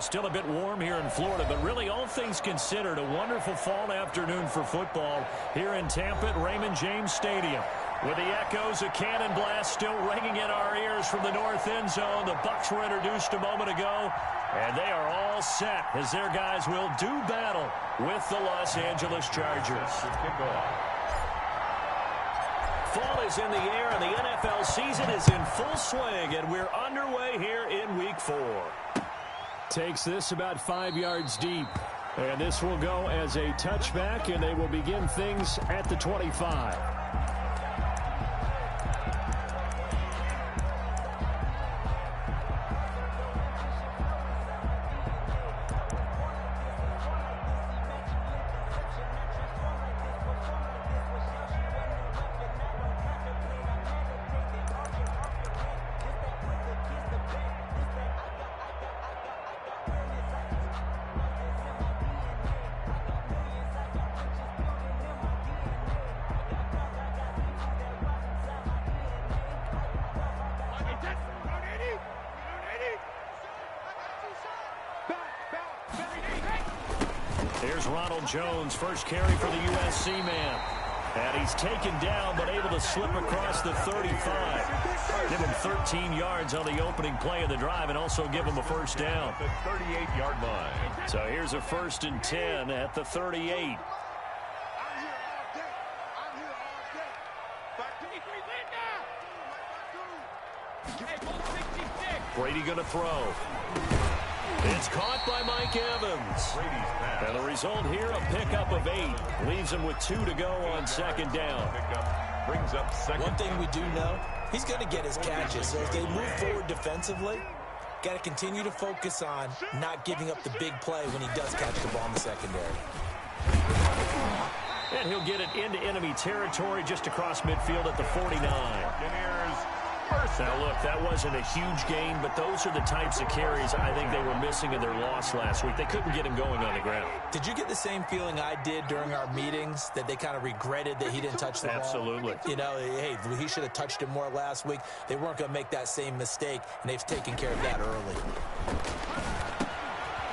Still a bit warm here in Florida, but really all things considered, a wonderful fall afternoon for football here in Tampa at Raymond James Stadium. With the echoes of cannon blast still ringing in our ears from the north end zone, the Bucs were introduced a moment ago, and they are all set as their guys will do battle with the Los Angeles Chargers. Fall is in the air, and the NFL season is in full swing, and we're underway here in Week 4. Takes this about 5 yards deep. And this will go as a touchback, and they will begin things at the 25. Here's Ronald Jones, first carry for the USC man. And he's taken down, but able to slip across the 35. Give him 13 yards on the opening play of the drive and also give him a first down. The 38-yard line. So here's a 1st and 10 at the 38. Brady going to throw. It's caught by Mike Evans. And the result here, a pickup of 8. Leaves him with 2 to go on second down. Brings up second. One thing we do know, he's going to get his catches. So as they move forward defensively, got to continue to focus on not giving up the big play when he does catch the ball in the secondary. And he'll get it into enemy territory just across midfield at the 49. Now, look, that wasn't a huge gain, but those are the types of carries I think they were missing in their loss last week. They couldn't get him going on the ground. Did you get the same feeling I did during our meetings, that they kind of regretted that he didn't touch the ball? Absolutely. You know, hey, he should have touched it more last week. They weren't going to make that same mistake, and they've taken care of that early.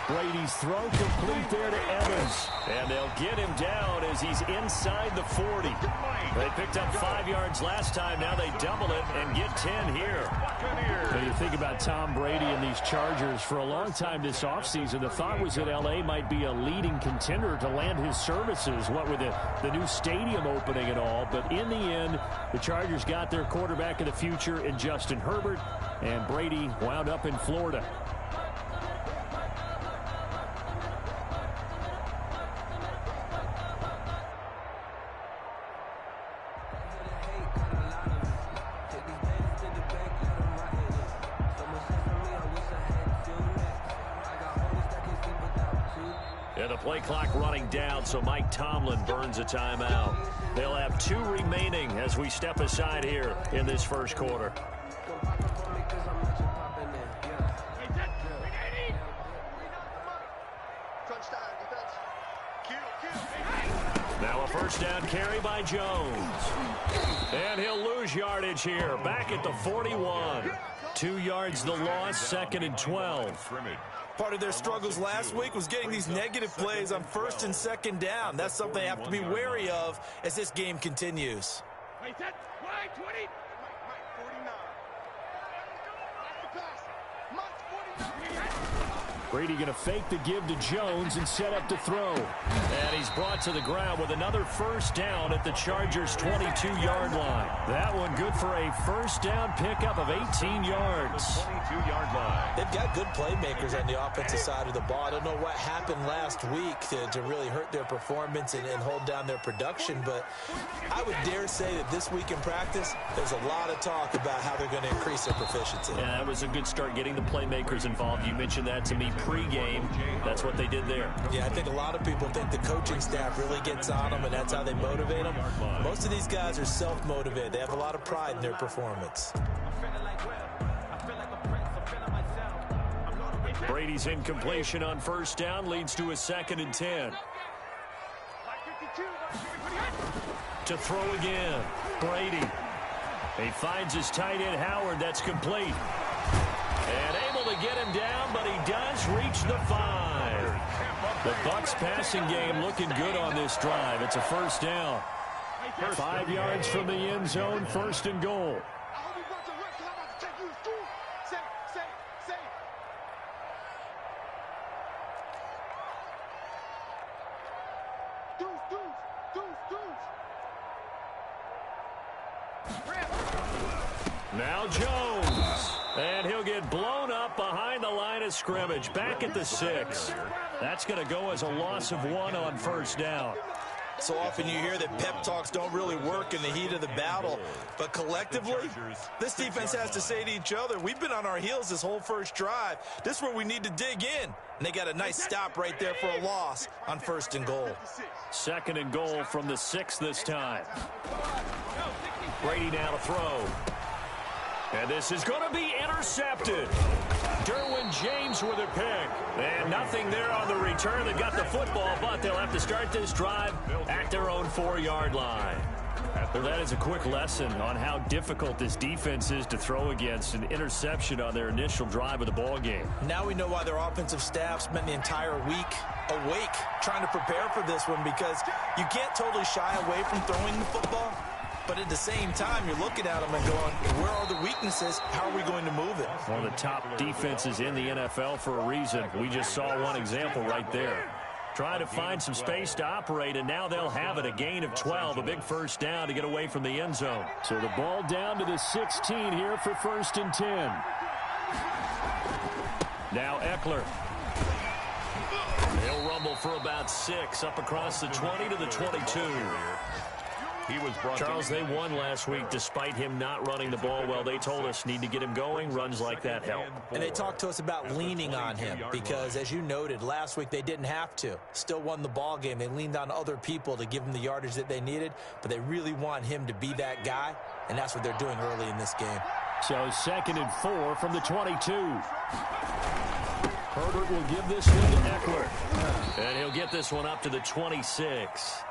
Brady's throw complete there to Evans. And they'll get him down as he's inside the 40. They picked up 5 yards last time. Now they double it and get 10 here. So you think about Tom Brady and these Chargers. For a long time this offseason, the thought was that L.A. might be a leading contender to land his services, what with the new stadium opening and all. But in the end, the Chargers got their quarterback of the future in Justin Herbert, and Brady wound up in Florida. And the play clock running down, so Mike Tomlin burns a timeout. They'll have 2 remaining as we step aside here in this first quarter. Now a first down carry by Jones. And he'll lose yardage here, back at the 41. 2 yards the loss, 2nd and 12. Part of their struggles last week was getting these negative plays on 1st and 2nd down. That's something they have to be wary of as this game continues. Brady going to fake the give to Jones and set up to throw. And he's brought to the ground with another first down at the Chargers' 22-yard line. That one good for a first down pickup of 18 yards. 22-yard line. They've got good playmakers on the offensive side of the ball. I don't know what happened last week to really hurt their performance and hold down their production, but I would dare say that this week in practice, there's a lot of talk about how they're going to increase their proficiency. Yeah, that was a good start getting the playmakers involved. You mentioned that to me pregame. That's what they did there. Yeah, I think a lot of people think the coaching staff really gets on them, and that's how they motivate them. Most of these guys are self-motivated. They have a lot of pride in their performance. Brady's incompletion on first down leads to a 2nd and 10. To throw again, Brady. He finds his tight end Howard. That's complete. And able to get him down, but he does reach the 5. The Bucs passing game looking good on this drive. It's a first down. 5 yards from the end zone, first and goal. Now Jones. And he'll get blown up behind the line of scrimmage. Back at the 6. That's going to go as a loss of 1 on first down. So often you hear that pep talks don't really work in the heat of the battle. But collectively, this defense has to say to each other, we've been on our heels this whole first drive. This is where we need to dig in. And they got a nice stop right there for a loss on first and goal. Second and goal from the 6 this time. Brady now to throw. And this is going to be intercepted. Derwin James with a pick. And nothing there on the return. They got the football, but they'll have to start this drive at their own 4-yard line. Well, that is a quick lesson on how difficult this defense is to throw against. An interception on their initial drive of the ball game. Now we know why their offensive staff spent the entire week awake trying to prepare for this one, because you can't totally shy away from throwing the football. But at the same time, you're looking at them and going, where are the weaknesses? How are we going to move it? One of the top defenses in the NFL for a reason. We just saw one example right there. Trying to find some space to operate, and now they'll have it. A gain of 12, a big first down to get away from the end zone. So the ball down to the 16 here for first and 10. Now Eckler. He'll rumble for about 6, up across the 20 to the 22. He was brought Charles, they won last week despite him not running the ball well. They told us need to get him going. Runs like that help. And they talked to us about leaning on him because, as you noted, last week they didn't have to. Still won the ball game. They leaned on other people to give them the yardage that they needed, but they really want him to be that guy, and that's what they're doing early in this game. So second and 4 from the 22. Herbert will give this one to Eckler. And he'll get this one up to the 26.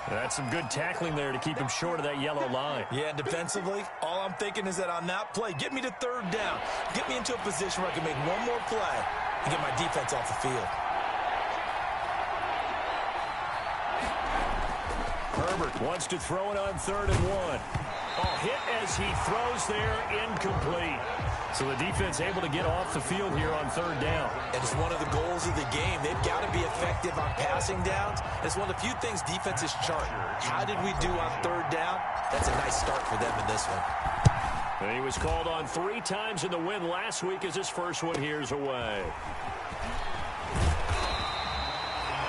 That's some good tackling there to keep him short of that yellow line. Yeah, and defensively, all I'm thinking is that on that play, get me to third down. Get me into a position where I can make one more play and get my defense off the field. Herbert wants to throw it on 3rd and 1. Oh, hit as he throws there, incomplete. So the defense able to get off the field here on 3rd down. And it's one of the goals of the game. They've got to be effective on passing downs. It's one of the few things defenses chart. How did we do on 3rd down? That's a nice start for them in this one. And he was called on 3 times in the win last week as his first one here's away.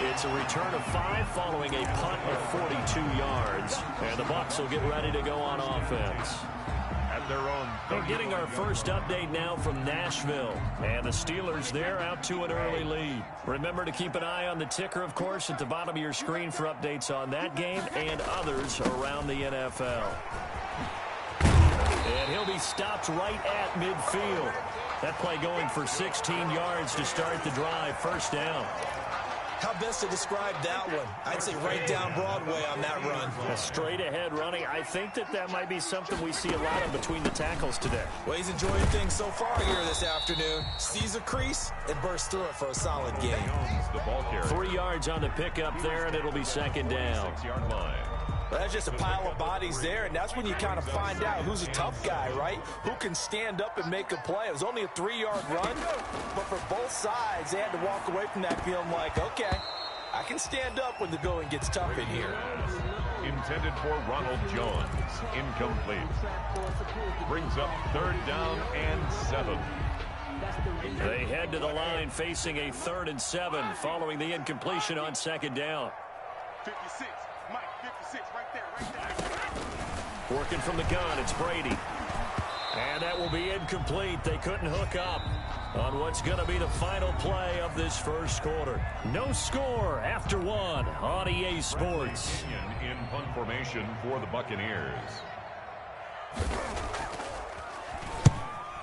It's a return of 5 following a punt of 42 yards. And the Bucs will get ready to go on offense. their own. We're getting our first update now from Nashville. And the Steelers there out to an early lead. Remember to keep an eye on the ticker, of course, at the bottom of your screen for updates on that game and others around the NFL. And he'll be stopped right at midfield. That play going for 16 yards to start the drive. First down. How best to describe that one? I'd say right down Broadway on that run. A straight ahead running. I think that might be something we see a lot of between the tackles today. Well, he's enjoying things so far here this afternoon. Sees a crease and bursts through it for a solid game. 3 yards on the pickup there, and it'll be second down. 6-yard line. Well, that's just a pile of bodies there, and that's when you kind of find out who's a tough guy, right? Who can stand up and make a play. It was only a 3-yard run, but for both sides, they had to walk away from that feeling like, okay, I can stand up when the going gets tough in here. Intended for Ronald Jones. Incomplete. Brings up 3rd down and 7. They head to the line facing a 3rd and 7 following the incompletion on second down. 56. Mike, 56, right there. Working from the gun, it's Brady. And that will be incomplete. They couldn't hook up on what's going to be the final play of this first quarter. No score after 1 on EA Sports. In punt formation for the Buccaneers.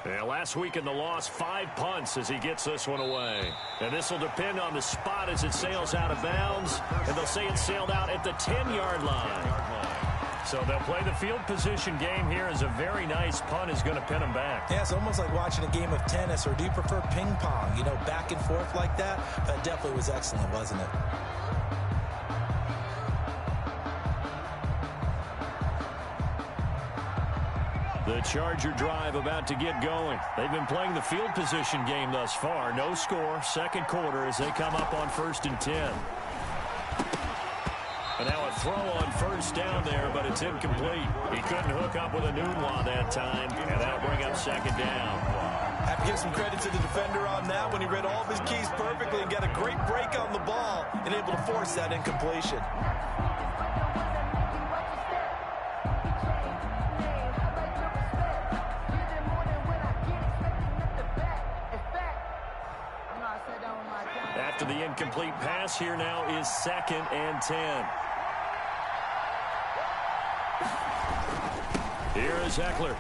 Yeah, last week in the loss, 5 punts as he gets this one away. And this will depend on the spot as it sails out of bounds. And they'll say it sailed out at the 10-yard line. So they'll play the field position game here as a very nice punt is going to pin them back. Yeah, it's almost like watching a game of tennis, or do you prefer ping pong? You know, back and forth like that? That definitely was excellent, wasn't it? The Charger drive about to get going. They've been playing the field position game thus far. No score, second quarter as they come up on 1st and 10. And now a throw on first down there, but it's incomplete. He couldn't hook up with a Nunwa that time, and that'll bring up second down. Have to give some credit to the defender on that when he read all of his keys perfectly and got a great break on the ball and able to force that incompletion. After the incomplete pass, here now is 2nd and 10. Here is Ekeler.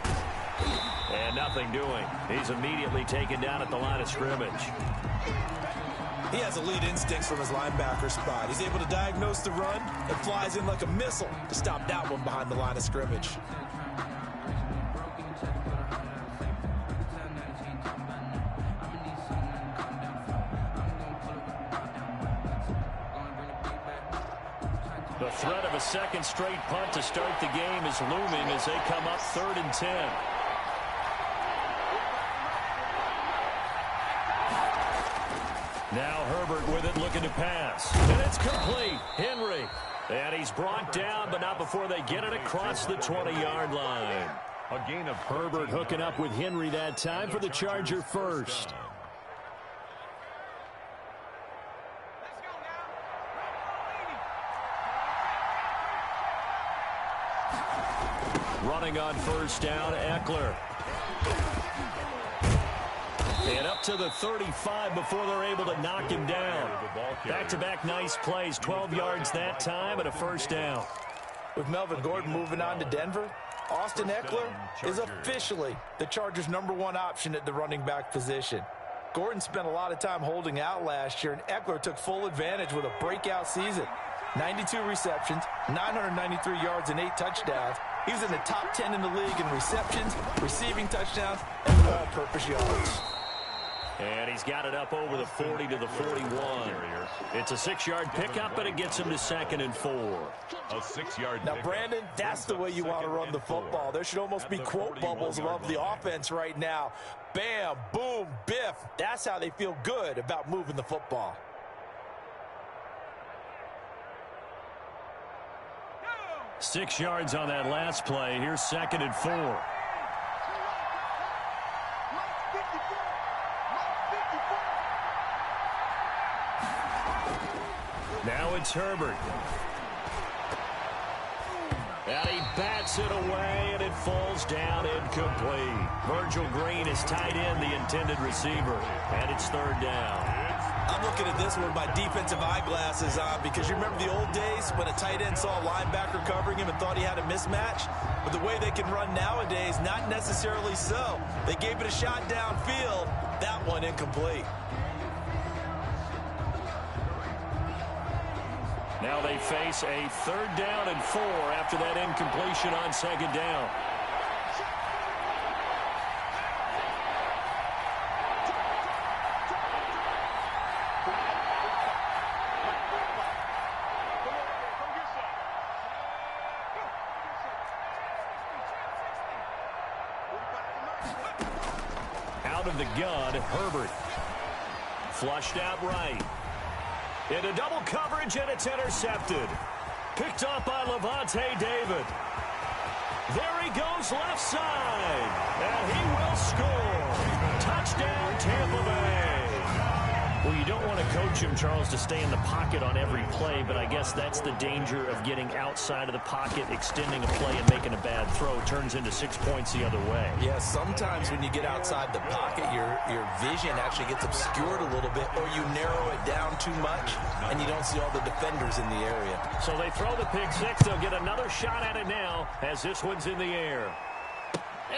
And nothing doing. He's immediately taken down at the line of scrimmage. He has elite instincts from his linebacker spot. He's able to diagnose the run and flies in like a missile to stop that one behind the line of scrimmage. The threat of a second straight punt to start the game is looming as they come up 3rd and 10. Now Herbert with it, looking to pass. And it's complete. Henry. And he's brought down, but not before they get it across the 20-yard line. A gain of Herbert hooking up with Henry that time for the Charger first. Running on first down, Ekeler. And up to the 35 before they're able to knock him down. Back-to-back nice plays, 12 yards that time and a first down. With Melvin Gordon moving on to Denver, Austin Ekeler is officially the Chargers' #1 option at the running back position. Gordon spent a lot of time holding out last year, and Ekeler took full advantage with a breakout season. 92 receptions, 993 yards, and 8 touchdowns. He was in the top 10 in the league in receptions, receiving touchdowns, and all-purpose yards. And he's got it up over the 40 to the 41. It's a 6-yard pickup, but it gets him to 2nd and 4. A 6-yard. Now, Brandon, that's the way you want to run the football. There should almost be quote bubbles above the offense right now. Bam, boom, biff. That's how they feel good about moving the football. Six yards on that last play. Here's 2nd and 4. Now it's Herbert. And he bats it away, and it falls down incomplete. Virgil Green is tight end, the intended receiver. And it's 3rd down. I'm looking at this one with my defensive eyeglasses on, because you remember the old days when a tight end saw a linebacker covering him and thought he had a mismatch? But the way they can run nowadays, not necessarily so. They gave it a shot downfield. That one incomplete. Now they face a 3rd down and 4 after that incompletion on 2nd down. Out of the gun, Herbert. Flushed out right. Into double coverage, and it's intercepted. Picked up by Levante David. There he goes left side. And he will score. Touchdown, Tampa Bay. Well, you don't want to coach him, Charles, to stay in the pocket on every play, but I guess that's the danger of getting outside of the pocket, extending a play, and making a bad throw. Turns into 6 points the other way. Yeah, sometimes when you get outside the pocket, your vision actually gets obscured a little bit, or you narrow it down too much, and you don't see all the defenders in the area. So they throw the pick six. They'll get another shot at it now as this one's in the air.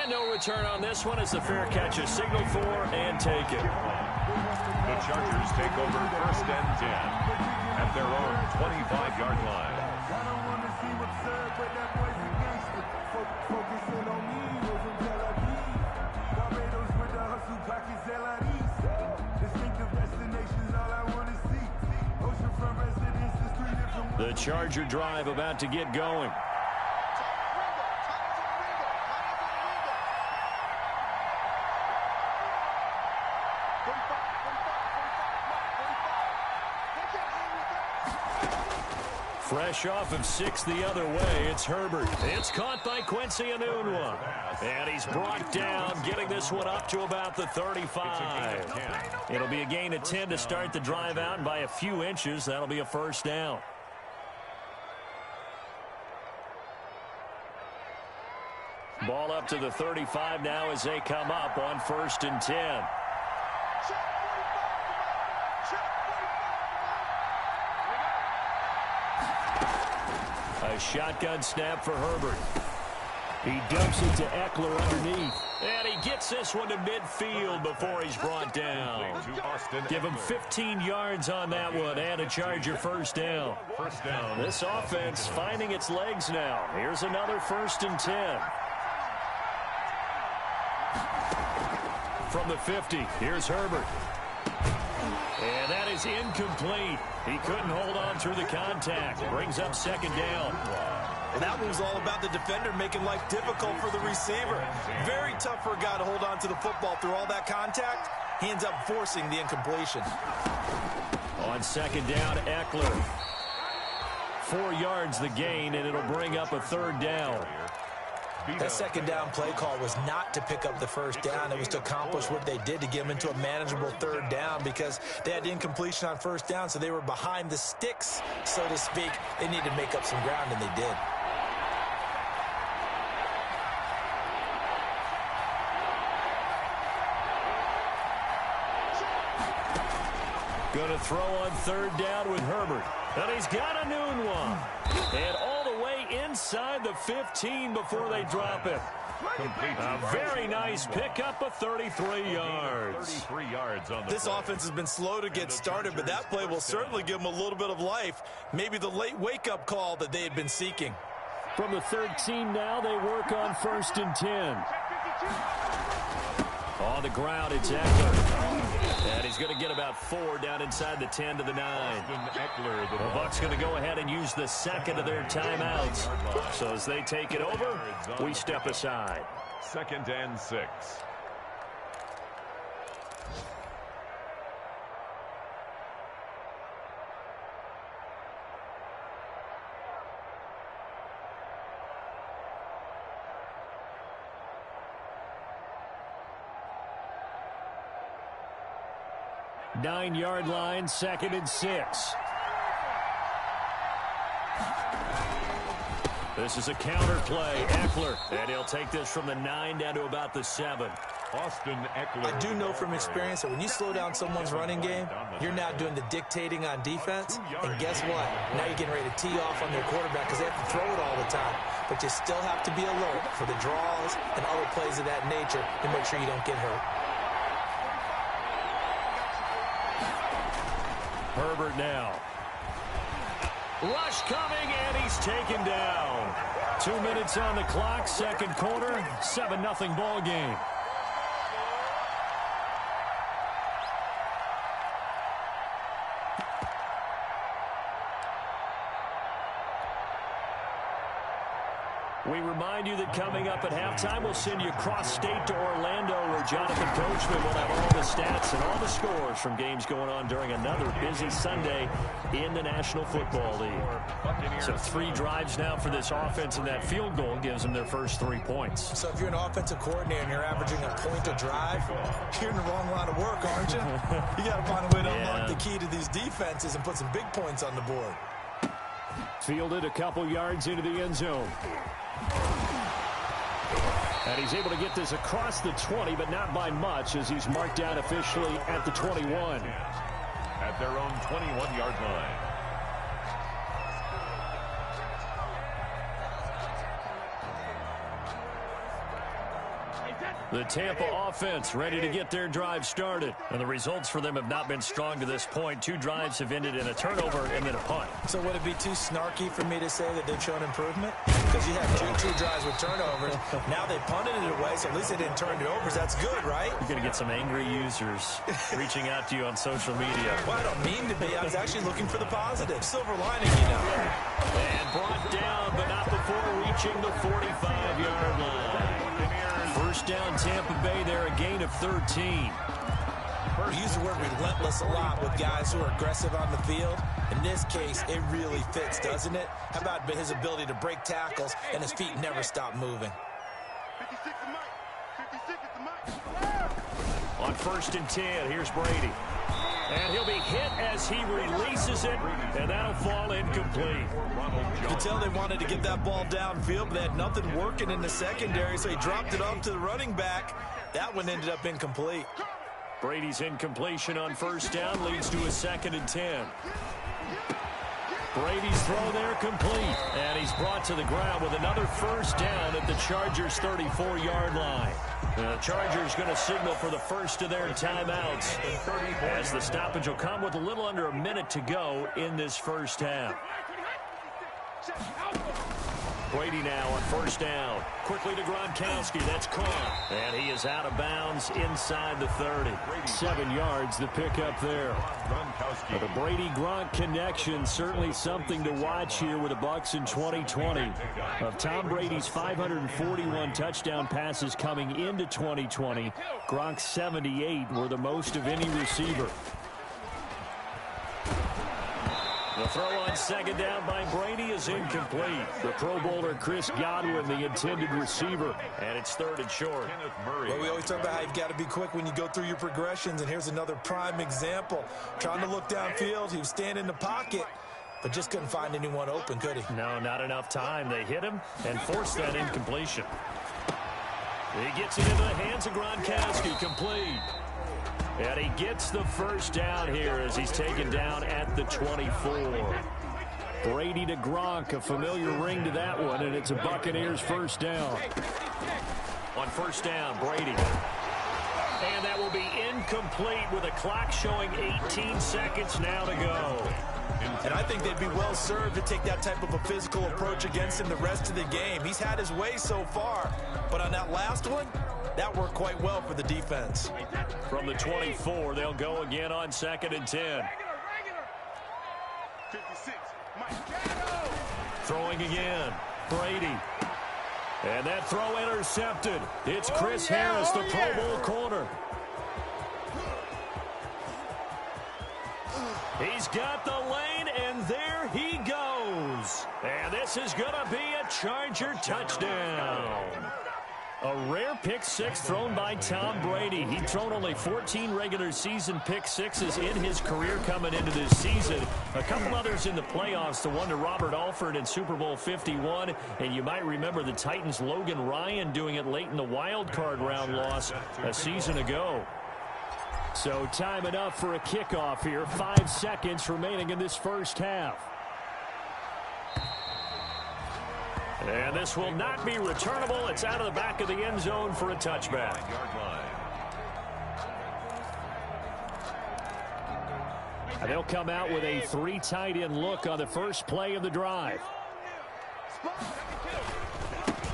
And no return on this one as the fair catch is signaled for and taken. The Chargers take over 1st and 10 at their own 25-yard line. Focusing on me, we're from Tel Aviv. Barbados with the hustle pockets, LIDs. Distinctive destinations, all I want to see. Oceanfront residences, 3 different. The Charger drive about to get going. Fresh off of 6 the other way, it's Herbert. It's caught by Quincy Enunwa. And he's brought down, getting this one up to about the 35. It'll be a gain of 10 to start the drive out, and by a few inches, that'll be a first down. Ball up to the 35 now as they come up on 1st and 10. A shotgun snap for Herbert. He dumps it to Eckler underneath. And he gets this one to midfield before he's brought down. Give him 15 yards on that one and a Charger first down. This offense finding its legs now. Here's another 1st and 10. From the 50, here's Herbert. And that is incomplete. He couldn't hold on through the contact. Brings up 2nd down. And that one was all about the defender making life difficult for the receiver. Very tough for a guy to hold on to the football through all that contact. He ends up forcing the incompletion. On 2nd down, Eckler. 4 yards the gain, and it'll bring up a 3rd down. That 2nd down play call was not to pick up the 1st down. It was to accomplish what they did to get them into a manageable 3rd down because they had incompletion on 1st down, so they were behind the sticks, so to speak. They needed to make up some ground, and they did. Going to throw on 3rd down with Herbert. And he's got a noon one. And all the way inside the 15 before they drop it. A very nice pickup of 33 yards. 33 yards on the This offense has been slow to get started, but that play will certainly give them a little bit of life. Maybe the late wake-up call that they had been seeking. From the 13 now, they work on 1st and 10. On the ground, it's Eckler. And he's going to get about 4 down inside the 10 to the 9. The Bucs going to go ahead and use the 2nd of their timeouts. So as they take it over, we step aside. 2nd and 6. Nine-yard line, 2nd and 6. This is a counter play. Eckler, and he'll take this from the 9 down to about the 7. Austin Eckler. I do know from experience that when you slow down someone's running game, you're now doing the dictating on defense. And guess what? Now you're getting ready to tee off on their quarterback because they have to throw it all the time. But you still have to be alert for the draws and other plays of that nature to make sure you don't get hurt. Herbert now. Rush coming, and he's taken down. 2 minutes on the clock, 2nd quarter, 7-0 ball game. We remind you that coming up at halftime, we'll send you cross-state to Orlando, where Jonathan Coachman will have all the stats and all the scores from games going on during another busy Sunday in the National Football League. So 3 drives now for this offense, and that field goal gives them their first 3 points. So if you're an offensive coordinator and you're averaging a point a drive, you're in the wrong line of work, aren't you? You got to find a way to unlock the key to these defenses and put some big points on the board. Fielded a couple yards into the end zone. And he's able to get this across the 20, but not by much, as he's marked down officially at the 21. At their own 21-yard line. The Tampa offense ready to get their drive started. And the results for them have not been strong to this point. 2 drives have ended in a turnover and then a punt. So would it be too snarky for me to say that they've shown improvement? Because you have two drives with turnovers. Now they punted it away, so at least they didn't turn it over. That's good, right? You're going to get some angry users reaching out to you on social media. Well, I don't mean to be. I was actually looking for the positive. Silver lining, you know. And brought down, but not before reaching the 45-yard line. First down, Tampa Bay there, a gain of 13. We use the word relentless a lot with guys who are aggressive on the field. In this case, it really fits, doesn't it? How about his ability to break tackles and his feet never stop moving? 56 is Mike. 56 is Mike. On 1st and 10, here's Brady. And he'll be hit as he releases it, and that'll fall incomplete. You can tell they wanted to get that ball downfield, but they had nothing working in the secondary, so he dropped it off to the running back. That one ended up incomplete. Brady's incompletion on 1st down leads to a 2nd and 10. Brady's throw there complete, and he's brought to the ground with another 1st down at the Chargers' 34-yard line. The Chargers going to signal for the first of their timeouts as the stoppage will come with a little under a minute to go in this first half. Brady now on 1st down. Quickly to Gronkowski. That's caught. And he is out of bounds inside the 30. 7 yards the pickup there. The Brady-Gronk connection, certainly something to watch here with the Bucs in 2020. Of Tom Brady's 541 touchdown passes coming into 2020, Gronk's 78 were the most of any receiver. The throw on 2nd down by Brady is incomplete. The Pro Bowler Chris Godwin, the intended receiver, and it's 3rd and short. Well, we always talk about how you've got to be quick when you go through your progressions, and here's another prime example. Trying to look downfield, he was standing in the pocket, but just couldn't find anyone open, could he? No, not enough time. They hit him and forced that incompletion. He gets it into the hands of Gronkowski, complete. And he gets the 1st down here as he's taken down at the 24. Brady to Gronk, a familiar ring to that one, and it's a Buccaneers 1st down. On 1st down, Brady. And that will be incomplete with a clock showing 18 seconds now to go. And I think they'd be well served to take that type of a physical approach against him the rest of the game. He's had his way so far, but on that last one, that worked quite well for the defense. From the 24, they'll go again on 2nd and 10. 56, Mike. Throwing again, Brady. And that throw intercepted. It's Chris Harris, the Pro Bowl corner. He's got the lane, and there he goes. And this is going to be a Charger touchdown. A rare pick six thrown by Tom Brady. He'd thrown only 14 regular season pick sixes in his career coming into this season. A couple others in the playoffs, the one to Robert Alford in Super Bowl 51. And you might remember the Titans' Logan Ryan doing it late in the wild card round loss a season ago. So time enough for a kickoff here. 5 seconds remaining in this first half. And this will not be returnable. It's out of the back of the end zone for a touchback. And they'll come out with a 3 tight end look on the first play of the drive.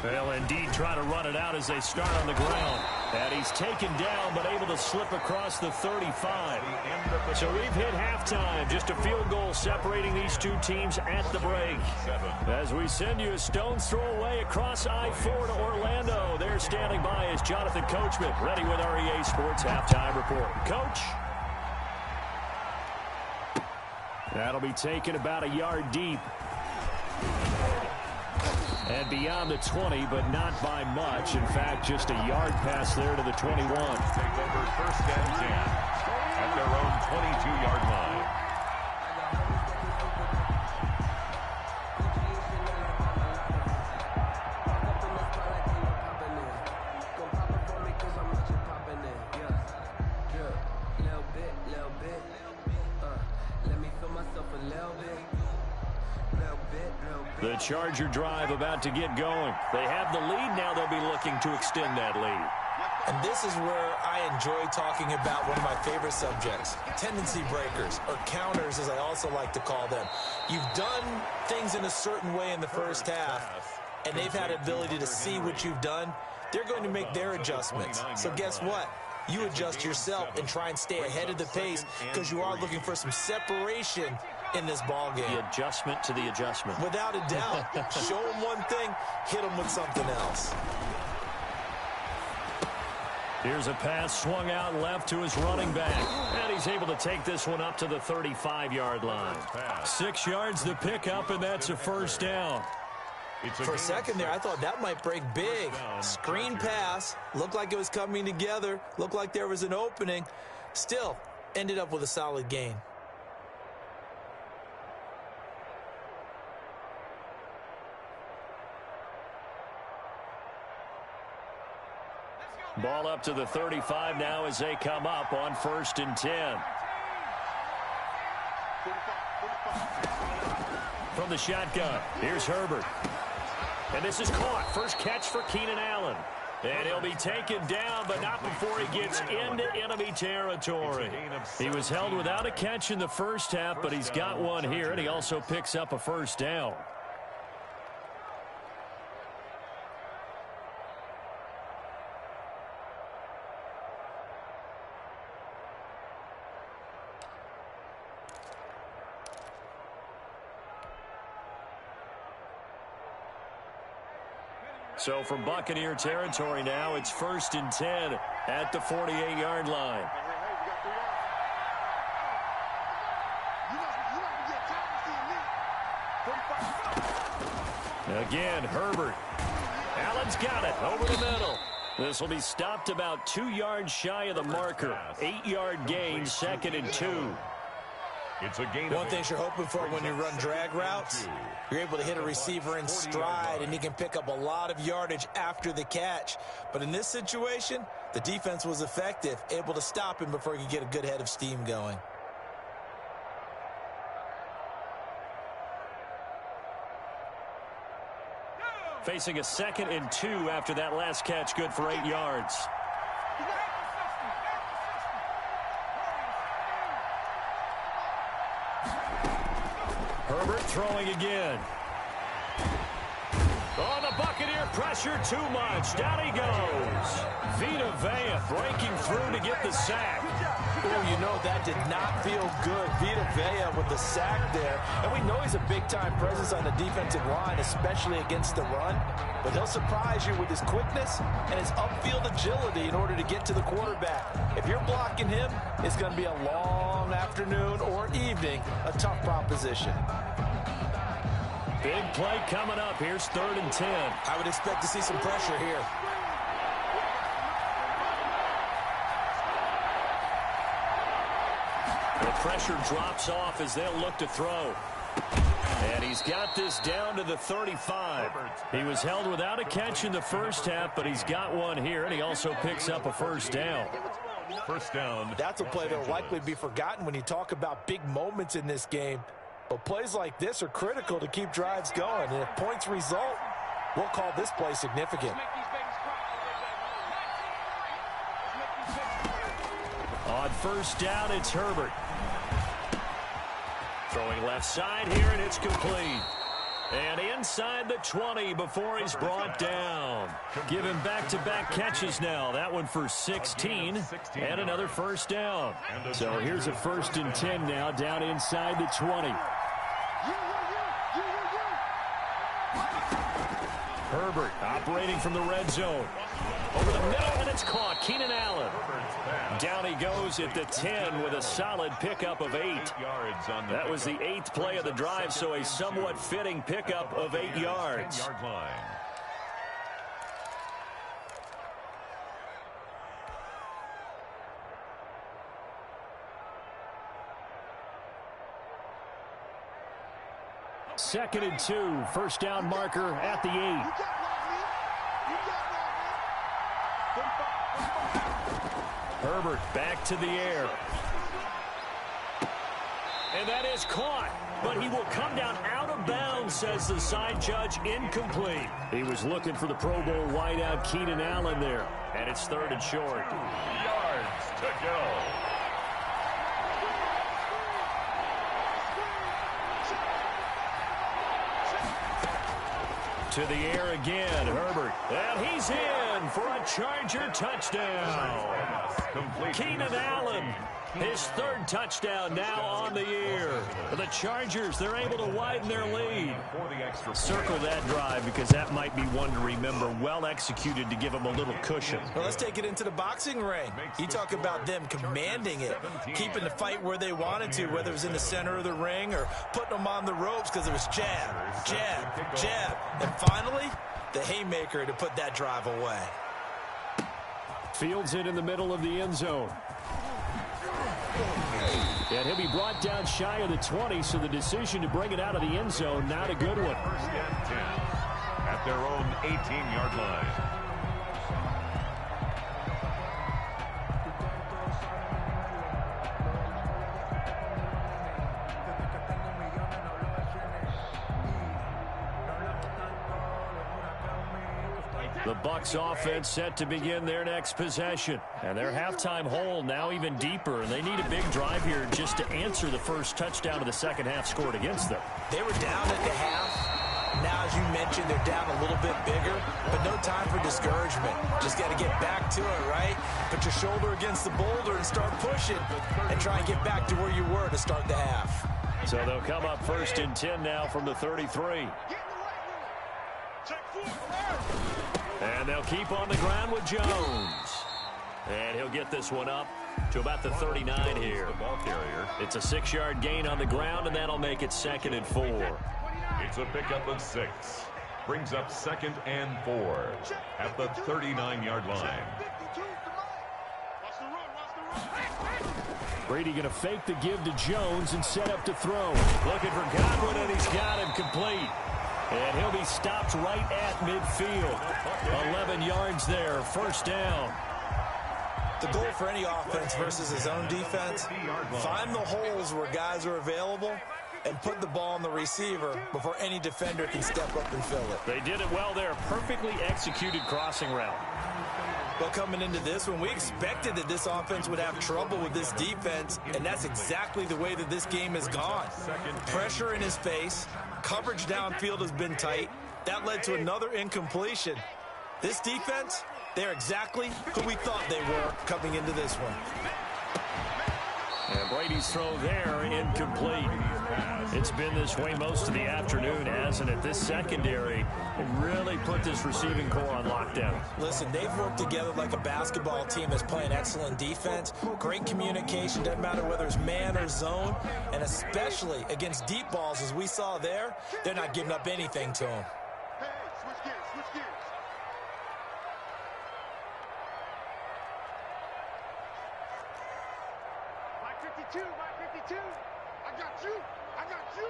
They'll indeed try to run it out as they start on the ground. And he's taken down but able to slip across the 35. So we've hit halftime. Just a field goal separating these two teams at the break. As we send you a stone's throw away across I-4 to Orlando. There standing by is Jonathan Coachman, ready with our EA Sports Halftime Report. Coach. That'll be taken about a yard deep. And beyond the 20, but not by much. In fact, just a yard pass there to the 21. Take over 1st and 10 at their own 22-yard line. The Charger drive about to get going. They have the lead now. They'll be looking to extend that lead. And this is where I enjoy talking about one of my favorite subjects, tendency breakers, or counters as I also like to call them. You've done things in a certain way in the first half, and they've had an ability to see what you've done. They're going to make their adjustments. So guess what? You adjust yourself and try and stay ahead of the pace because you are looking for some separation in this ball game. The adjustment to the adjustment. Without a doubt. Show them one thing, hit them with something else. Here's a pass swung out left to his running back. And he's able to take this one up to the 35-yard line. 6 yards to pick up, and that's a first down. For a second there, I thought that might break big. Screen pass. Looked like it was coming together. Looked like there was an opening. Still, ended up with a solid gain. Ball up to the 35 now as they come up on 1st and 10. From the shotgun, here's Herbert. And this is caught. First catch for Keenan Allen. And he'll be taken down, but not before he gets into enemy territory. He was held without a catch in the first half, but he's got one here, and he also picks up a first down. So from Buccaneer territory now, it's 1st and 10 at the 48-yard line. Again, Herbert. Allen's got it over the middle. This will be stopped about 2 yards shy of the marker. 8-yard gain, 2nd and 2. It's a gain. One thing you're hoping for when you run drag routes, you're able to hit a receiver in stride, and he can pick up a lot of yardage after the catch. But in this situation, the defense was effective, able to stop him before he could get a good head of steam going. Facing a 2nd and 2 after that last catch, good for 8 yards. Herbert throwing again. Oh, the Buccaneer pressure too much. Down he goes. Vita Vea breaking through to get the sack. Oh, you know, that did not feel good. Vita Vea with the sack there. And we know he's a big-time presence on the defensive line, especially against the run. But he'll surprise you with his quickness and his upfield agility in order to get to the quarterback. If you're blocking him, it's going to be a long afternoon or evening, a tough proposition. Big play coming up. Here's 3rd and 10. I would expect to see some pressure here. The pressure drops off as they'll look to throw. And he's got this down to the 35. He was held without a catch in the first half, but he's got one here, and he also picks up a first down. First down. That's a play that will likely be forgotten when you talk about big moments in this game. But plays like this are critical to keep drives going. And if points result, we'll call this play significant. On first down, it's Herbert. Throwing left side here, and it's complete. And inside the 20 before he's brought down. Give him back-to-back catches now. That one for 16 and another first down. So here's a 1st and 10 now down inside the 20. Herbert operating from the red zone. Over the middle, and it's caught. Keenan Allen. Down he goes at the 10 with a solid pickup of 8. That was the 8th play of the drive, so a somewhat fitting pickup of 8 yards. Second and 2, first down marker at the 8. Herbert back to the air. And that is caught, but he will come down out of bounds, says the side judge. Incomplete. He was looking for the Pro Bowl wideout Keenan Allen there. And it's 3rd and short. Yards to go. To the air again, Herbert. And he's in for a Charger touchdown. Keenan Allen, his 3rd touchdown now on the year. The Chargers, they're able to widen their lead. Circle that drive because that might be one to remember. Well executed to give them a little cushion. Well, let's take it into the boxing ring. You talk about them commanding it, keeping the fight where they wanted to, whether it was in the center of the ring or putting them on the ropes because it was jab, jab, jab. And finally, the haymaker to put that drive away. Fields it in the middle of the end zone. And he'll be brought down shy of the 20, so the decision to bring it out of the end zone, not a good one. 1st and 10 at their own 18-yard line. The Bucs offense set to begin their next possession. And their halftime hole now even deeper. And they need a big drive here just to answer the first touchdown of the second half scored against them. They were down at the half. Now, as you mentioned, they're down a little bit bigger, but no time for discouragement. Just got to get back to it, right? Put your shoulder against the boulder and start pushing and try and get back to where you were to start the half. So they'll come up 1st and 10 now from the 33. And they'll keep on the ground with Jones. And he'll get this one up to about the 39 here. It's a 6-yard gain on the ground, and that'll make it 2nd and 4. It's a pickup of 6. Brings up 2nd and 4 at the 39-yard line. Brady going to fake the give to Jones and set up to throw. Looking for Godwin, and he's got him complete. And he'll be stopped right at midfield. 11 yards there, 1st down. The goal for any offense versus his own defense, find the holes where guys are available and put the ball on the receiver before any defender can step up and fill it. They did it well there. Perfectly executed crossing route. Well, coming into this one, we expected that this offense would have trouble with this defense, and that's exactly the way that this game has gone. Pressure in his face, coverage downfield has been tight. That led to another incompletion. This defense, they're exactly who we thought they were coming into this one. And Brady's throw there, incomplete. It's been this way most of the afternoon, hasn't it? This secondary really put this receiving core on lockdown. Listen, they've worked together like a basketball team that's playing excellent defense. Great communication, doesn't matter whether it's man or zone. And especially against deep balls, as we saw there, they're not giving up anything to them. Hey, switch gears, switch gears. Mike 52, Mike 52. I got you. I got you.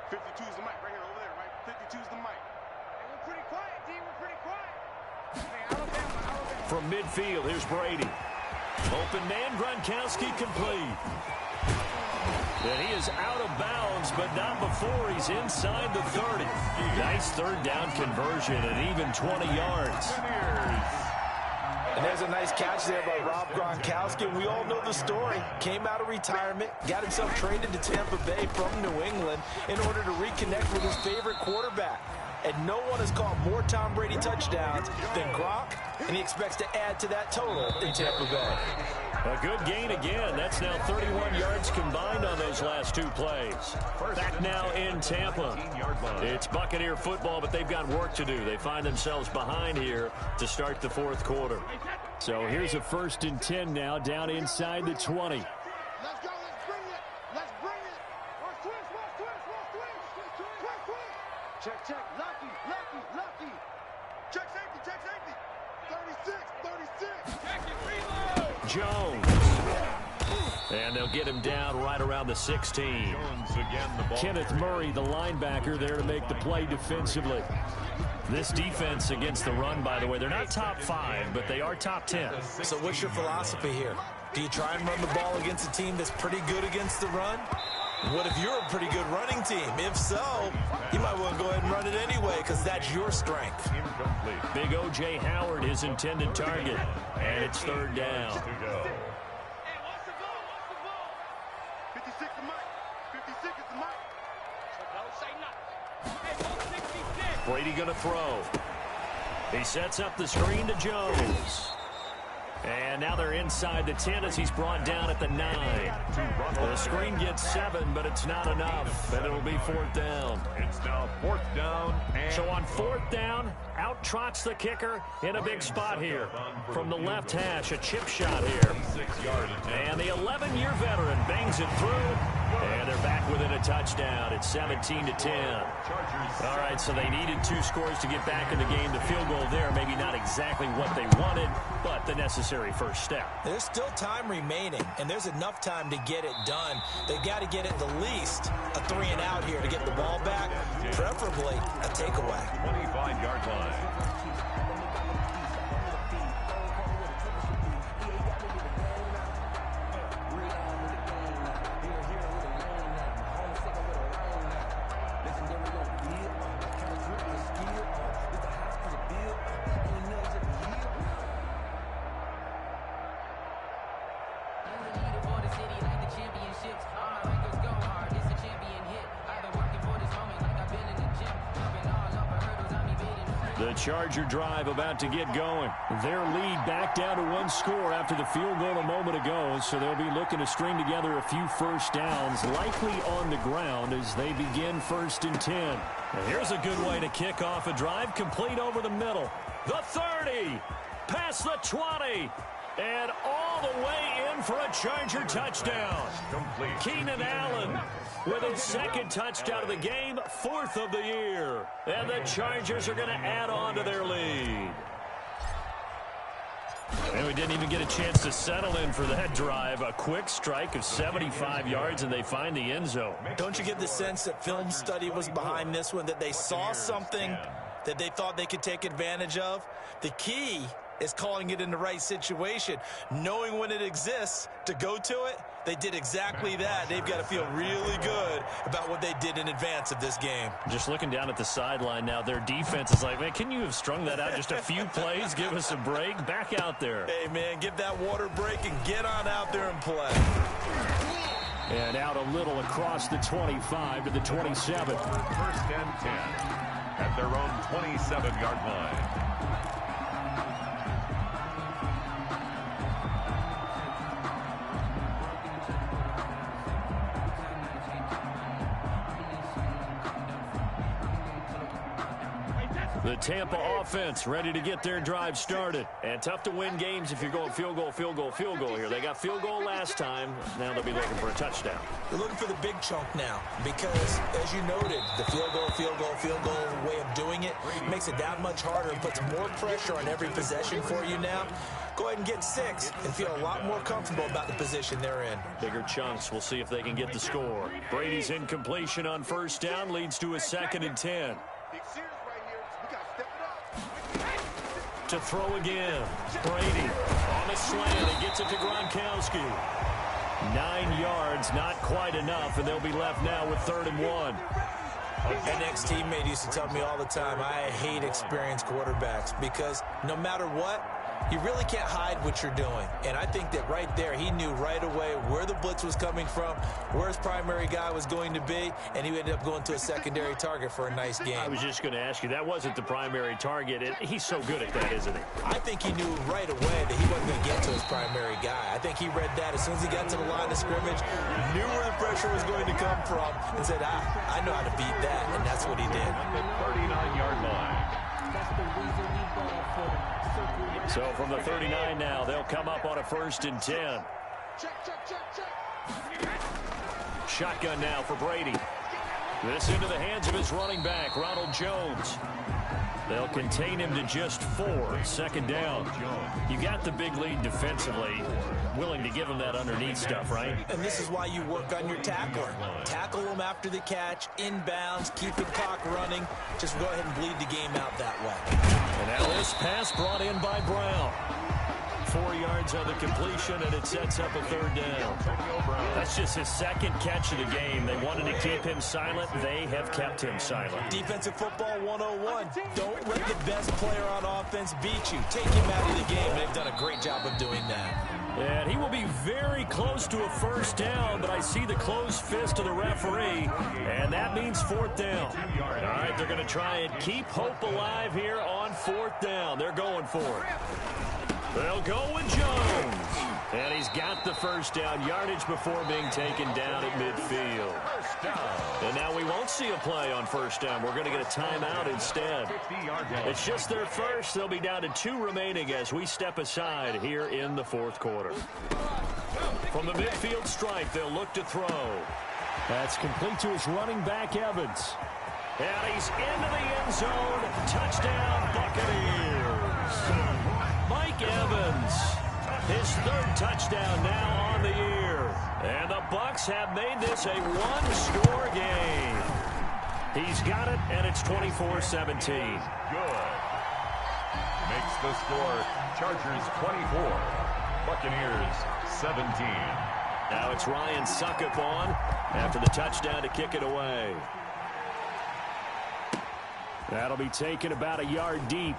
52 is the mic right here over there, right? 52 is the mic. Hey, we're pretty quiet, D. We're pretty quiet. Hey, Alabama. From midfield, here's Brady. Open man, Gronkowski complete. And he is out of bounds, but not before he's inside the 30. Nice 3rd down conversion and even 20 yards. And there's a nice catch there by Rob Gronkowski. We all know the story. Came out of retirement, got himself traded to Tampa Bay from New England in order to reconnect with his favorite quarterback. And no one has caught more Tom Brady touchdowns than Gronk, and he expects to add to that total in Tampa Bay. A good gain again. That's now 31 yards combined on those last 2 plays. Back now in Tampa. It's Buccaneer football, but they've got work to do. They find themselves behind here to start the 4th quarter. So here's a 1st and 10 now down inside the 20. Let's go. Let's bring it. Let's bring it. Watch twist. Watch twist. Watch twist. Twist, twist. Check, check. Lucky, lucky, lucky. Check safety. Check safety. 36, 36. Check it. Reload. Jones. And they'll get him down right around the 16. Jones again, the ball. Kenneth Murray, the linebacker, there to make the play defensively. This defense against the run, by the way, they're not top 5, but they are top 10. So what's your philosophy here? Do you try and run the ball against a team that's pretty good against the run? What if you're a pretty good running team? If so, you might want to go ahead and run it anyway because that's your strength. Incomplete. Big O.J. Howard, his intended target. And it's third down. To go. Hey, what's the ball? 56 to Mike. 56 is the Mike. Don't say nothing. Hey, 66. Brady going to throw. He sets up the screen to Jones. And now they're inside the 10 as he's brought down at the 9. The screen gets 7, but it's not enough. And it'll be fourth down. It's now fourth down. And So on fourth down, out trots the kicker in a big spot here. From the left hash, a chip shot here. 6-yard attempt. And the 11-year veteran bangs it through. And they're back within a touchdown. It's 17 to 10. All right, so they needed 2 scores to get back in the game. The field goal there, maybe not exactly what they wanted, but the necessary first step. There's still time remaining, and there's enough time to get it done. They've got to get it the least a 3 and out here to get the ball back, preferably a takeaway. 25-yard line. The Charger drive about to get going. Their lead back down to 1 score after the field goal a moment ago, so they'll be looking to string together a few first downs, likely on the ground as they begin 1st and 10. And here's a good way to kick off a drive, complete over the middle. The 30, past the 20, and all the way in for a Charger touchdown. Complete. Keenan Allen with his 2nd touchdown of the game, 4th of the year. And the Chargers are going to add on to their lead. And we didn't even get a chance to settle in for that drive. A quick strike of 75 yards, and they find the end zone. Don't you get the sense that film study was behind this one, that they saw something that they thought they could take advantage of? The key is calling it in the right situation, knowing when it exists to go to it. They did exactly that. They've got to feel really good about what they did in advance of this game. Just looking down at the sideline now, their defense is like, man, can you have strung that out just a few plays? Give us a break. Back out there. Hey, man, give that water break and get on out there and play. And out a little across the 25 to the 27. 1st and 10 at their own 27-yard line. The Tampa offense ready to get their drive started. And tough to win games if you're going field goal, field goal, field goal here. They got field goal last time. Now they'll be looking for a touchdown. They're looking for the big chunk now because, as you noted, the field goal way of doing it makes it that much harder and puts more pressure on every possession for you now. Go ahead and get 6 and feel a lot more comfortable about the position they're in. Bigger chunks. We'll see if they can get the score. Brady's incompletion on 1st down leads to a 2nd and 10. To throw again. Brady on the slant. He gets it to Gronkowski. 9 yards, not quite enough, and they'll be left now with 3rd and 1. An ex-teammate used to tell me all the time, I hate experienced quarterbacks because no matter what, you really can't hide what you're doing. And I think that right there, he knew right away where the blitz was coming from, where his primary guy was going to be, and he ended up going to a secondary target for a nice game. I was just going to ask you, that wasn't the primary target. He's so good at that, isn't he? I think he knew right away that he wasn't going to get to his primary guy. I think he read that as soon as he got to the line of scrimmage, knew where the pressure was going to come from, and said, I know how to beat that, and that's what he did. At the 39-yard line. So from the 39 now, they'll come up on a 1st and 10. Shotgun now for Brady. This into the hands of his running back, Ronald Jones. They'll contain him to just 4. 2nd down. You got the big lead defensively. Willing to give him that underneath stuff, right? And this is why you work on your tackler. Tackle him after the catch, inbounds, keep the clock running. Just go ahead and bleed the game out that way. And now this pass brought in by Brown. 4 yards on the completion, and it sets up a third down. That's just his second catch of the game. They wanted to keep him silent. They have kept him silent. Defensive football 101. Don't let the best player on offense beat you. Take him out of the game. They've done a great job of doing that. And he will be very close to a first down, but I see the closed fist of the referee, and that means fourth down. All right, they're going to try and keep hope alive here on fourth down. They're going for it. They'll go with Jones. And he's got the first down yardage before being taken down at midfield. And now we won't see a play on first down. We're going to get a timeout instead. It's just their first. They'll be down to 2 remaining as we step aside here in the fourth quarter. From the midfield stripe, they'll look to throw. That's complete to his running back, Evans. And he's into the end zone. Touchdown, Buccaneers. Mike Evans, his 3rd touchdown now on the year. And the Bucs have made this a 1-score game. He's got it, and it's 24-17. Good. Makes the score Chargers 24, Buccaneers 17. Now it's Ryan Succop on after the touchdown to kick it away. That'll be taken about a yard deep.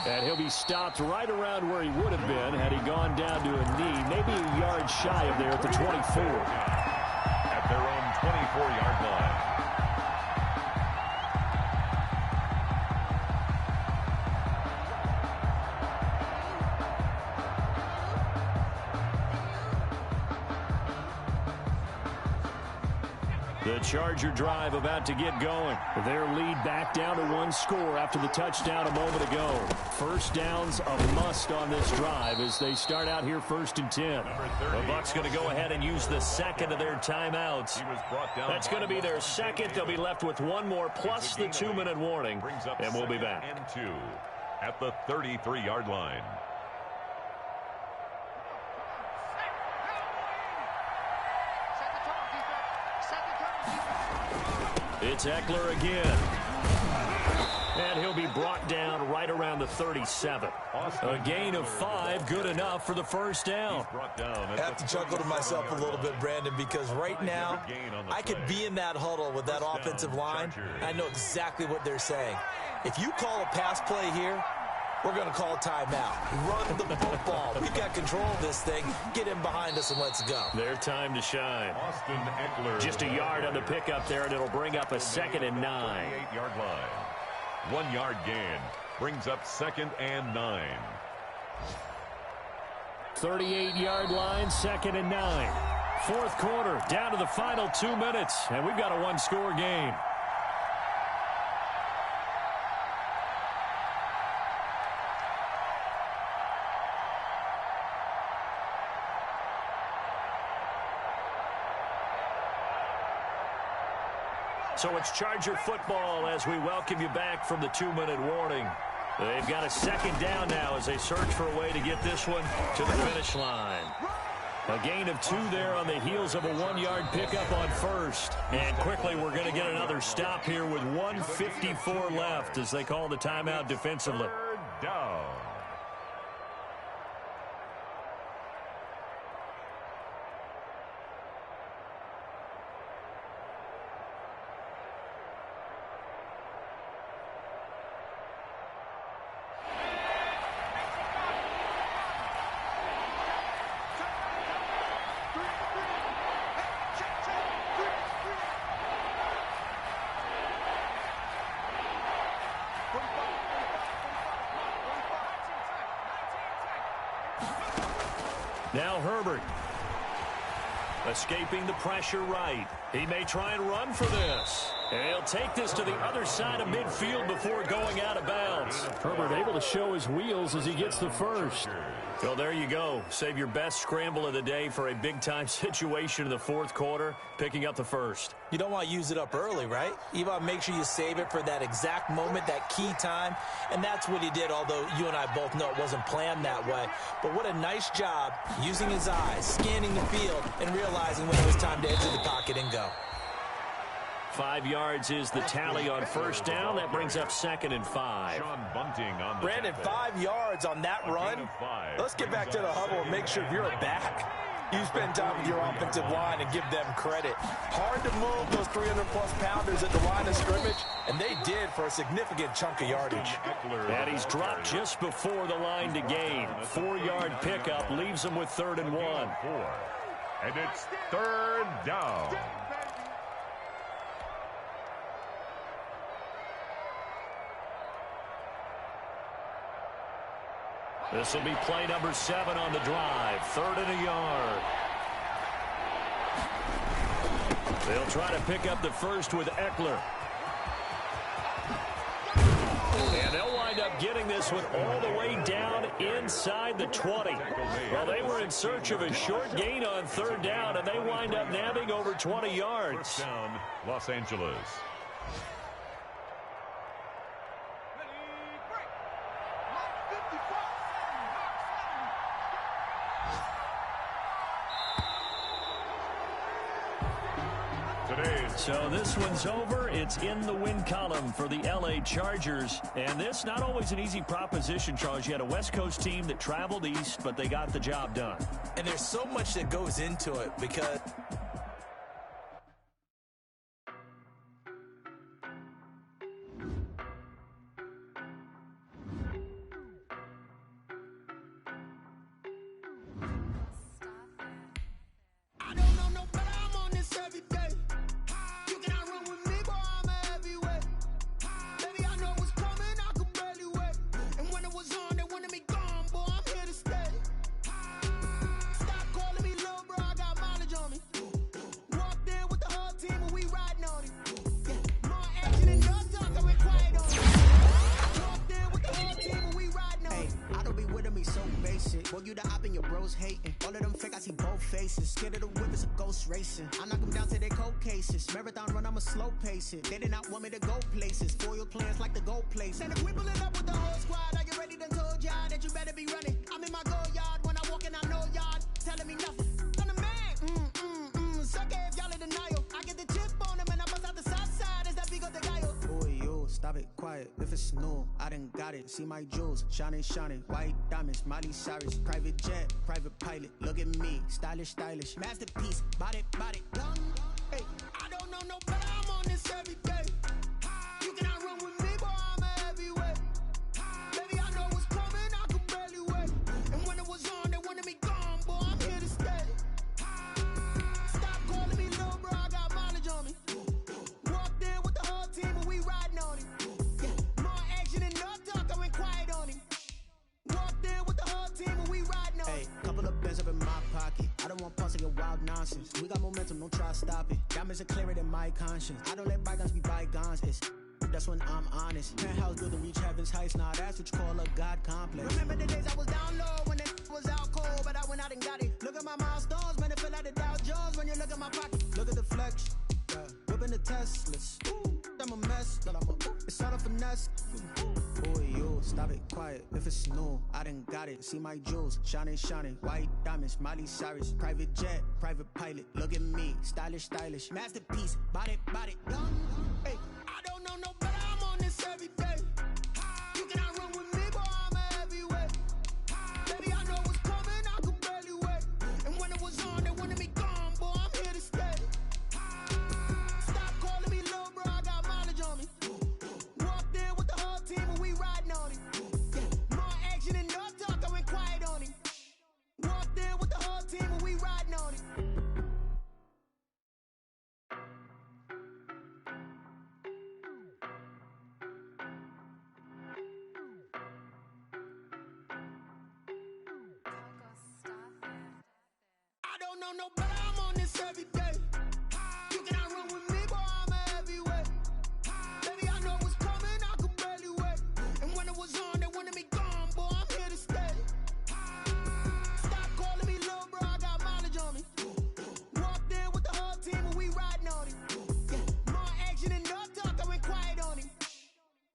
And he'll be stopped right around where he would have been had he gone down to a knee, maybe a yard shy of there at the 24. At their own 24-yard line. The Charger drive about to get going. Their lead back down to 1 score after the touchdown a moment ago. First down's a must on this drive as they start out here 1st and 10. The Bucs going to go ahead and use the second of their timeouts. That's going to be their second. They'll be left with 1 more plus the 2-minute warning, and we'll be back. And 2 at the 33-yard line. It's Eckler again. And he'll be brought down right around the 37. A gain of 5, good enough for the first down. I have to chuckle to myself a little bit, Brandon, because right now I could be in that huddle with that offensive line. I know exactly what they're saying. If you call a pass play here, we're going to call a timeout. Run the football. We've got control of this thing. Get him behind us and let's go. Their time to shine. Austin Eckler. Just a yard on the pickup there, and it'll bring up a 2nd and 9. 38-yard line. 1 yard gain. Brings up 2nd and 9. 38-yard line, 2nd and 9. Fourth quarter, down to the final 2 minutes, and we've got a 1-score game. So it's Charger football as we welcome you back from the 2-minute warning. They've got a 2nd down now as they search for a way to get this one to the finish line. A gain of 2 there on the heels of a 1-yard pickup on first. And quickly we're going to get another stop here with 1:54 left as they call the timeout defensively. 3rd down. Now Herbert. Escaping the pressure right. He may try and run for this. And he'll take this to the other side of midfield before going out of bounds. Herbert able to show his wheels as he gets the first. Well, there you go. Save your best scramble of the day for a big-time situation in the fourth quarter, picking up the first. You don't want to use it up early, right? You want to make sure you save it for that exact moment, that key time. And that's what he did, although you and I both know it wasn't planned that way. But what a nice job using his eyes, scanning the field, and realizing when it was time to exit the pocket and go. 5 yards is the tally on first down. That brings up 2nd and 5. Sean Bunting on the Brandon, 5 yards on that run. Let's get back to the huddle and make sure if you're a back, you spend time with your offensive line and give them credit. Hard to move those 300-plus pounders at the line of scrimmage, and they did for a significant chunk of yardage. And he's dropped just before the line to gain. 4-yard pickup leaves him with 3rd and 1. And it's 3rd down. This will be play number 7 on the drive. 3rd and a yard. They'll try to pick up the first with Eckler. And they'll wind up getting this one all the way down inside the 20. Well, they were in search of a short gain on 3rd down, and they wind up nabbing over 20 yards. First down, Los Angeles. So this one's over. It's in the win column for the L.A. Chargers. And this, not always an easy proposition, Charles. You had a West Coast team that traveled east, but they got the job done. And there's so much that goes into it because I knock them down to their cold cases. Marathon run, I'ma slow pace it. They did not want me to go places. Foil plans like the gold place. And if we pull it up with the whole squad, are you ready? Done told y'all that you better be running. I'm in my go yard when I walk in, I know y'all telling me nothing. I'm the man. Suck it if y'all in denial. I get the chip on them and I bust out the south side. Is that big of the guy? Boy, yo, stop it, quiet. If it's new, I done got it. See my jewels, shining, shining. White diamonds, Miley Cyrus. Private jet, private pilot. Look at me, stylish, stylish. Masterpiece, body, body. Hey, I don't know no better. I'm on this every day. You cannot run with me, boy. I'm a heavyweight. Baby, I know what's coming. I could barely wait. And when it was on, they wanted me gone, boy. I'm here to stay. Stop calling me little bro. I got mileage on me. Walked in with the whole team and we riding on him. Yeah, more action and no talk. I went quiet on him. Walked in with the whole team and we riding on him. Hey, couple of bands up in my pocket. I don't want pulse to get wild nonsense. We got momentum, don't try to stop it. Diamonds are clearer than my conscience. I don't let bygones be bygones. That's when I'm honest. Penthouse built to reach heaven's heights. Now that's what you call a God complex. Remember the days I was down low when it was out cold, but I went out and got it. Look at my milestones, man, it feel like the Dow Jones when you look at my pocket. Look at the flex, whipping the Teslas. I'm a mess, but it's all a finesse. Boy, yo, stop it, quiet. If it's new, I done got it. See my jewels, shining, shining. White diamonds, Miley Cyrus. Private jet, private pilot. Look at me, stylish, stylish. Masterpiece, body, body. Hey, I don't know no better. I'm on this every day. You cannot run with me, boy. I'm a heavyweight. Baby, I know what's coming. I could barely wait. And when it was on, they wanted me gone, boy. I'm here to stay. Stop calling me little bro. I got mileage on me. Walked in with the whole team and we riding on him. Yeah, more action and no talk. I went quiet on him. Walked in with the whole team and we riding on him. I don't know no better. I'm on this every day. You cannot run with me, boy. I'm a heavyweight. Baby, I know what's coming. I could barely wait. And when it was on, they wanted me gone, boy. I'm here to stay. Stop calling me little bro. I got mileage on me. Walked in with the whole team and we riding on him. Yeah, more action and no talk. I went quiet on him.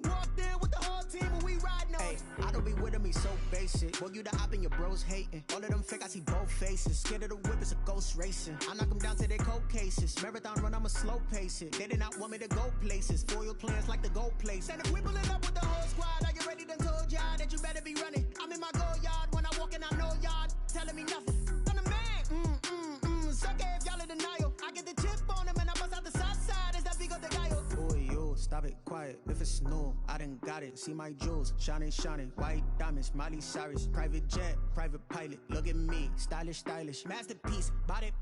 Walked in with the whole team and we riding on him. I don't be with me so basic. Boy, you the op and your bros hating. All of them fake, I see both faces. Scared of the whip, it's a ghost racing. I knock them down to their cold cases. Marathon run, I'ma slow pace it. They did not want me to go places. Foil plans like the gold place. And if we pulling up with the whole squad, are you ready? Done told y'all that you better be running. I'm in my go yard when I walk in, I know y'all telling me nothing. I'm the man. Suck it if y'all in denial. I get the chip on them and I bust out the south side. Is that big of the guy? Boy, yo, stop it, quiet. If it's new, I done got it. See my jewels, shining, white diamonds, Miley Cyrus, private jet, private pilot. Look at me, stylish, masterpiece, body,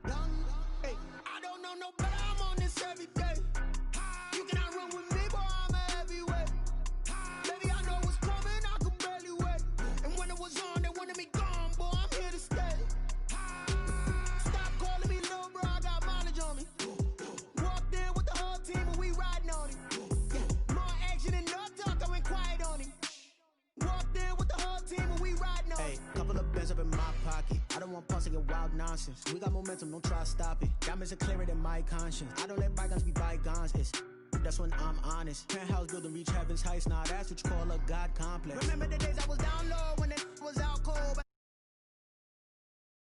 young. Hey, I don't know no better. I'm on this every day. You cannot run with me, boy. I'm a heavyweight. Baby, I know what's coming. I could barely wait. And when it was on, they wanted me gone, boy. I'm here to stay. Stop calling me little bro. I got mileage on me. Walked in with the whole team and we riding on it. More action and no talk. I went quiet on him. Walked in with the whole team and we riding on it. Hey, couple of bands up in my pocket. I don't want pulse to get wild nonsense. We got momentum, don't try to stop it. Diamonds are clearer than my conscience. I don't let bygones be bygones. That's when I'm honest. Penthouse building, reach heaven's heights. Now that's what you call a God complex. Remember the days I was down low when it was out cold.